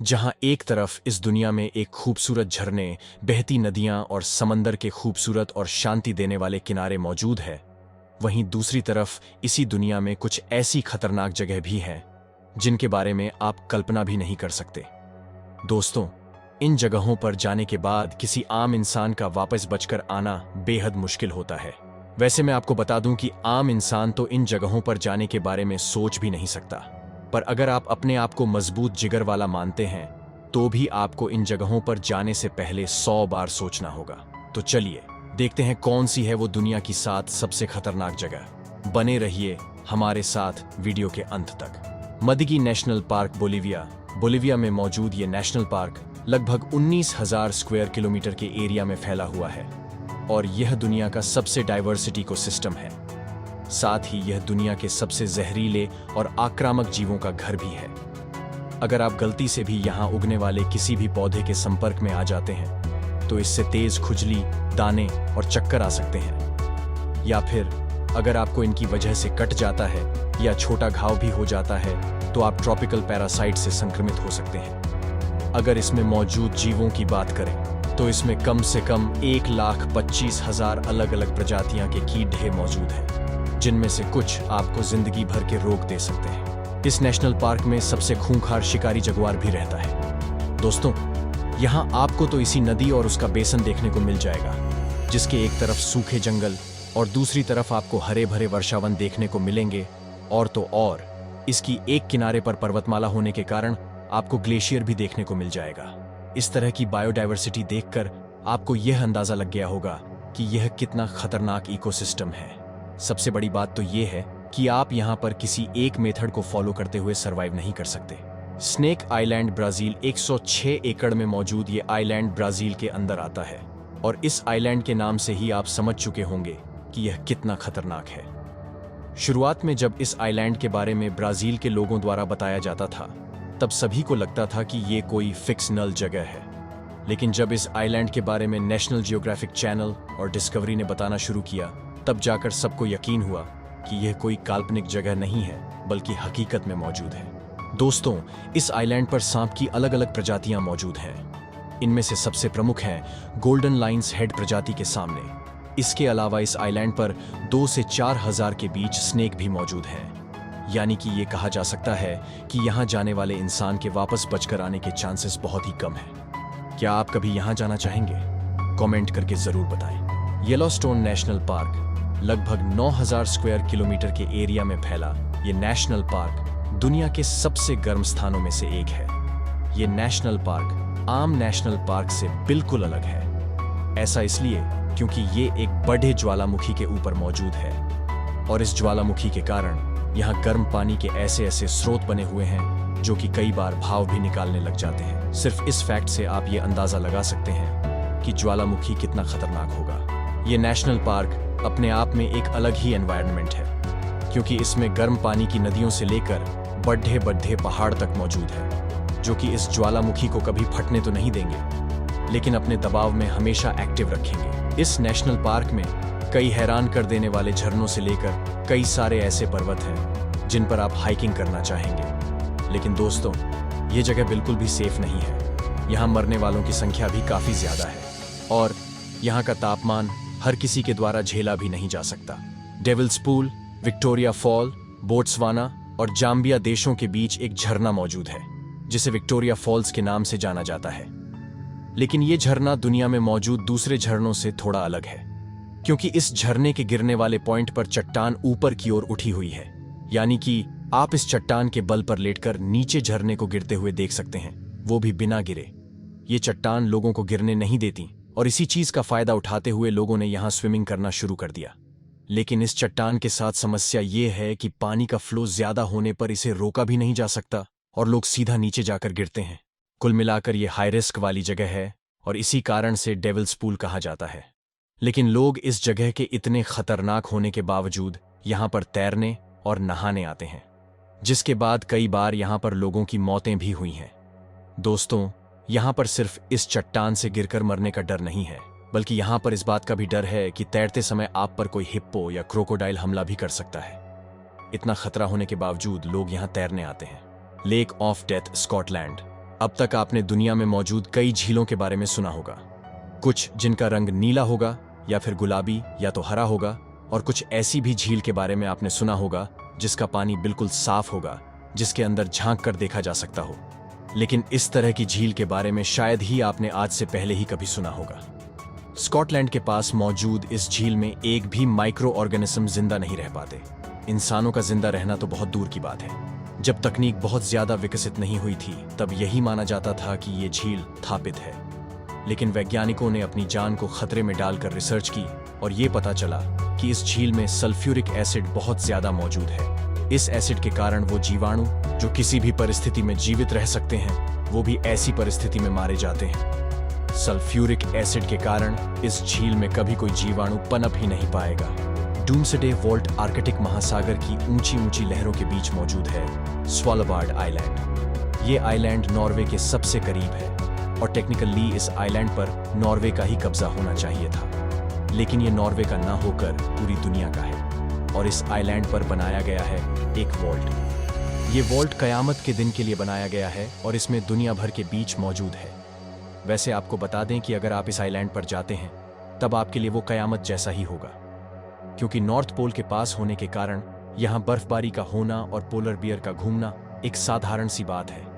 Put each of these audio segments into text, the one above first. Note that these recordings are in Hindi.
जहां एक तरफ इस दुनिया में एक खूबसूरत झरने, बहती नदियां और समंदर के खूबसूरत और शांति देने वाले किनारे मौजूद है, वहीं दूसरी तरफ इसी दुनिया में कुछ ऐसी खतरनाक जगह भी हैं जिनके बारे में आप कल्पना भी नहीं कर सकते। दोस्तों, इन जगहों पर जाने के बाद किसी आम इंसान का वापस बचकर आना बेहद मुश्किल होता है। वैसे मैं आपको बता दूं कि आम इंसान तो इन जगहों पर जाने के बारे में सोच भी नहीं सकता, पर अगर आप अपने आप को मजबूत जिगर वाला मानते हैं तो भी आपको इन जगहों पर जाने से पहले 100 बार सोचना होगा। तो चलिए देखते हैं कौन सी है वो दुनिया की 7 सबसे खतरनाक जगह। बने रहिए हमारे साथ वीडियो के अंत तक। मदिगी नेशनल पार्क, बोलिविया में मौजूद ये नेशनल पार्क लगभग 19,000 स्क्वायर किलोमीटर के एरिया में फैला हुआ है और यह दुनिया का सबसे डाइवर्सिटी को सिस्टम है। साथ ही यह दुनिया के सबसे जहरीले और आक्रामक जीवों का घर भी है। अगर आप गलती से भी यहाँ उगने वाले किसी भी पौधे के संपर्क में आ जाते हैं तो इससे तेज खुजली, दाने और चक्कर आ सकते हैं, या फिर अगर आपको इनकी वजह से कट जाता है या छोटा घाव भी हो जाता है तो आप ट्रॉपिकल पैरासाइट से संक्रमित हो सकते हैं। अगर इसमें मौजूद जीवों की बात करें तो इसमें कम से कम 1,25,000 अलग अलग प्रजातियां के कीड़े मौजूद हैं, जिनमें से कुछ आपको जिंदगी भर के रोग दे सकते हैं। इस नेशनल पार्क में सबसे खूंखार शिकारी जगुआर भी रहता है। दोस्तों, यहाँ आपको तो इसी नदी और उसका बेसन देखने को मिल जाएगा, जिसके एक तरफ सूखे जंगल और दूसरी तरफ आपको हरे भरे वर्षावन देखने को मिलेंगे, और तो और इसकी एक किनारे पर पर्वतमाला होने के कारण आपको ग्लेशियर भी देखने को मिल जाएगा। इस तरह की बायोडायवर्सिटी देखकर आपको यह अंदाजा लग गया होगा कि यह कितना खतरनाक इकोसिस्टम है। सबसे बड़ी बात तो यह है कि आप यहाँ पर किसी एक मेथड को फॉलो करते हुए सरवाइव नहीं कर सकते। स्नेक आइलैंड ब्राजील 106 एकड़ में मौजूद ये आइलैंड ब्राजील के अंदर आता है, और इस आइलैंड के नाम से ही आप समझ चुके होंगे कि यह कितना खतरनाक है। शुरुआत में जब इस आइलैंड के बारे में ब्राजील के लोगों द्वारा बताया जाता था तब सभी को लगता था कि ये कोई फिक्शनल जगह है, लेकिन जब इस आइलैंड के बारे में नेशनल जियोग्राफिक चैनल और डिस्कवरी ने बताना शुरू किया तब जाकर सबको यकीन हुआ कि यह कोई काल्पनिक जगह नहीं है बल्कि हकीकत में मौजूद है। दोस्तों, इस आइलैंड पर सांप की अलग अलग प्रजातियां मौजूद हैं। इनमें से सबसे प्रमुख हैं गोल्डन लाइन्स हेड प्रजाति के सामने। इसके अलावा इस आइलैंड पर 2 से 4,000 के बीच स्नेक भी मौजूद हैं, यानी कि ये कहा जा सकता है कि यहाँ जाने वाले इंसान के वापस बचकर आने के चांसेस बहुत ही कम हैं। क्या आप कभी यहाँ जाना चाहेंगे? कमेंट करके जरूर बताएं। येलोस्टोन नेशनल पार्क लगभग 9,000 स्क्वायर किलोमीटर के एरिया में फैला ये नेशनल पार्क दुनिया के सबसे गर्म स्थानों में से एक है। ये नेशनल पार्क आम नेशनल पार्क से बिल्कुल अलग है। ऐसा इसलिए क्योंकि ये एक बड़े ज्वालामुखी के ऊपर मौजूद है, और इस ज्वालामुखी के कारण यहाँ गर्म पानी के ऐसे ऐसे स्रोत बने हुए हैं जो कि कई बार भाव भी निकालने लग जाते हैं। सिर्फ इस फैक्ट से आप ये अंदाजा लगा सकते हैं कि ज्वालामुखी कितना खतरनाक होगा। ये नेशनल पार्क अपने आप में एक अलग ही एनवायरनमेंट है, क्योंकि इसमें गर्म पानी की नदियों से लेकर बड़े बड़े पहाड़ तक मौजूद है, जो कि इस ज्वालामुखी को कभी फटने तो नहीं देंगे, लेकिन अपने दबाव में हमेशा एक्टिव रखेंगे। इस नेशनल पार्क में कई हैरान कर देने वाले झरनों से लेकर कई सारे ऐसे पर्वत हैं जिन पर आप हाइकिंग करना चाहेंगे। लेकिन दोस्तों, ये जगह बिल्कुल भी सेफ नहीं है। यहाँ मरने वालों की संख्या भी काफी ज्यादा है, और यहाँ का तापमान हर किसी के द्वारा झेला भी नहीं जा सकता। Devil's Pool, Victoria Fall, Botswana और जाम्बिया देशों के बीच एक झरना मौजूद है जिसे विक्टोरिया फॉल्स के नाम से जाना जाता है। लेकिन ये झरना दुनिया में मौजूद दूसरे झरनों से थोड़ा अलग है, क्योंकि इस झरने के गिरने वाले पॉइंट पर चट्टान ऊपर की ओर उठी हुई है, यानी कि आप इस चट्टान के बल पर लेटकर नीचे झरने को गिरते हुए देख सकते हैं, वो भी बिना गिरे। ये चट्टान लोगों को गिरने नहीं देती, और इसी चीज का फायदा उठाते हुए लोगों ने यहाँ स्विमिंग करना शुरू कर दिया। लेकिन इस चट्टान के साथ समस्या ये है कि पानी का फ्लो ज्यादा होने पर इसे रोका भी नहीं जा सकता और लोग सीधा नीचे जाकर गिरते हैं। कुल मिलाकर ये हाई रिस्क वाली जगह है, और इसी कारण से डेविल्स पूल कहा जाता है। लेकिन लोग इस जगह के इतने खतरनाक होने के बावजूद यहाँ पर तैरने और नहाने आते हैं, जिसके बाद कई बार यहाँ पर लोगों की मौतें भी हुई हैं। दोस्तों, यहाँ पर सिर्फ इस चट्टान से गिरकर मरने का डर नहीं है, बल्कि यहाँ पर इस बात का भी डर है कि तैरते समय आप पर कोई हिप्पो या क्रोकोडाइल हमला भी कर सकता है। इतना खतरा होने के बावजूद लोग यहाँ तैरने आते हैं। Lake of death, Scotland. अब तक आपने दुनिया में मौजूद कई झीलों के बारे में सुना होगा, कुछ जिनका रंग नीला होगा या फिर गुलाबी या तो हरा होगा, और कुछ ऐसी भी झील के बारे में आपने सुना होगा जिसका पानी बिल्कुल साफ होगा, जिसके अंदर झांक कर देखा जा सकता हो। लेकिन इस तरह की झील के बारे में शायद ही आपने आज से पहले ही कभी सुना होगा। स्कॉटलैंड के पास मौजूद इस झील में एक भी माइक्रो ऑर्गेनिज्म जिंदा नहीं रह पाते। इंसानों का जिंदा रहना तो बहुत दूर की बात है। जब तकनीक बहुत ज्यादा विकसित नहीं हुई थी तब यही माना जाता था कि ये झील स्थापित है। लेकिन वैज्ञानिकों ने अपनी जान को खतरे में डालकर रिसर्च की और ये पता चला कि इस झील में सल्फ्यूरिक एसिड बहुत ज्यादा मौजूद है। इस एसिड के कारण वो जीवाणु जो किसी भी परिस्थिति में जीवित रह सकते हैं, वो भी ऐसी परिस्थिति में मारे जाते हैं। सल्फ्यूरिक एसिड के कारण इस झील में कभी कोई जीवाणु पनप ही नहीं पाएगा। डूम्सडे वॉल्ट आर्कटिक महासागर की ऊंची ऊंची लहरों के बीच मौजूद है स्वालबार्ड आइलैंड। ये आइलैंड नॉर्वे के सबसे करीब है और टेक्निकली इस आइलैंड पर नॉर्वे का ही कब्जा होना चाहिए था, लेकिन ये नॉर्वे का ना होकर पूरी दुनिया का है और इस आइलैंड पर बनाया गया है एक वॉल्ट। ये वॉल्ट कयामत के दिन के लिए बनाया गया है और इसमें दुनिया भर के बीच मौजूद है। वैसे आपको बता दें कि अगर आप इस आइलैंड पर जाते हैं तब आपके लिए वो कयामत जैसा ही होगा, क्योंकि नॉर्थ पोल के पास होने के कारण यहाँ बर्फबारी का होना और पोलर बियर का घूमना एक साधारण सी बात है।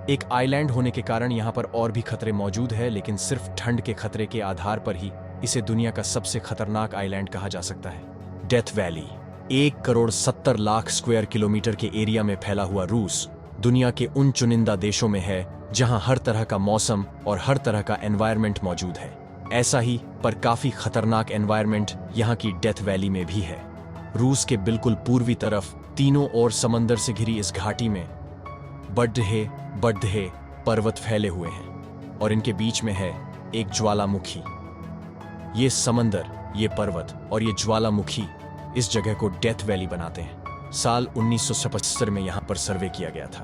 एक आइलैंड होने के कारण यहाँ पर और भी खतरे मौजूद है, लेकिन सिर्फ ठंड के खतरे के आधार पर ही इसे दुनिया का सबसे खतरनाक आइलैंड कहा जा सकता है। डेथ वैली 1,70,00,000 स्क्वायर किलोमीटर के एरिया में फैला हुआ रूस दुनिया के उन चुनिंदा देशों में है जहां हर तरह का मौसम और हर तरह का एनवायरनमेंट मौजूद है। ऐसा ही पर काफी खतरनाक एनवायरनमेंट यहाँ की डेथ वैली में भी है। रूस के बिल्कुल पूर्वी तरफ तीनों ओर समंदर से घिरी इस घाटी में बड़े पर्वत फैले हुए हैं और इनके बीच में है एक ज्वालामुखी। ये समंदर, ये पर्वत और ये ज्वालामुखी इस जगह को डेथ वैली बनाते हैं। साल 1975 में यहाँ पर सर्वे किया गया था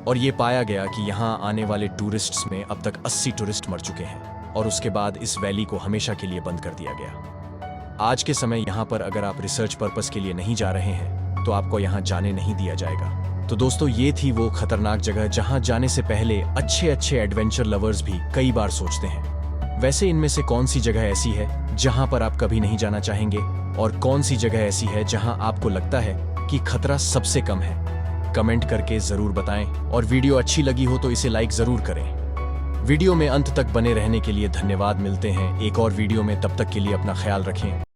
और ये पाया गया कि यहाँ आने वाले टूरिस्ट्स में अब तक 80 टूरिस्ट मर चुके हैं और उसके बाद इस वैली को हमेशा के लिए बंद कर दिया गया। आज के समय यहाँ पर अगर आप रिसर्च पर्पस के लिए नहीं जा रहे हैं तो आपको यहाँ जाने नहीं दिया जाएगा। तो दोस्तों, ये थी वो खतरनाक जगह जहाँ जाने से पहले अच्छे एडवेंचर लवर्स भी कई बार सोचते हैं। वैसे इनमें से कौन सी जगह ऐसी है जहाँ पर आप कभी नहीं जाना चाहेंगे और कौन सी जगह ऐसी है जहाँ आपको लगता है कि खतरा सबसे कम है? कमेंट करके जरूर बताएं और वीडियो अच्छी लगी हो तो इसे लाइक जरूर करें। वीडियो में अंत तक बने रहने के लिए धन्यवाद। मिलते हैं एक और वीडियो में, तब तक के लिए अपना ख्याल रखें।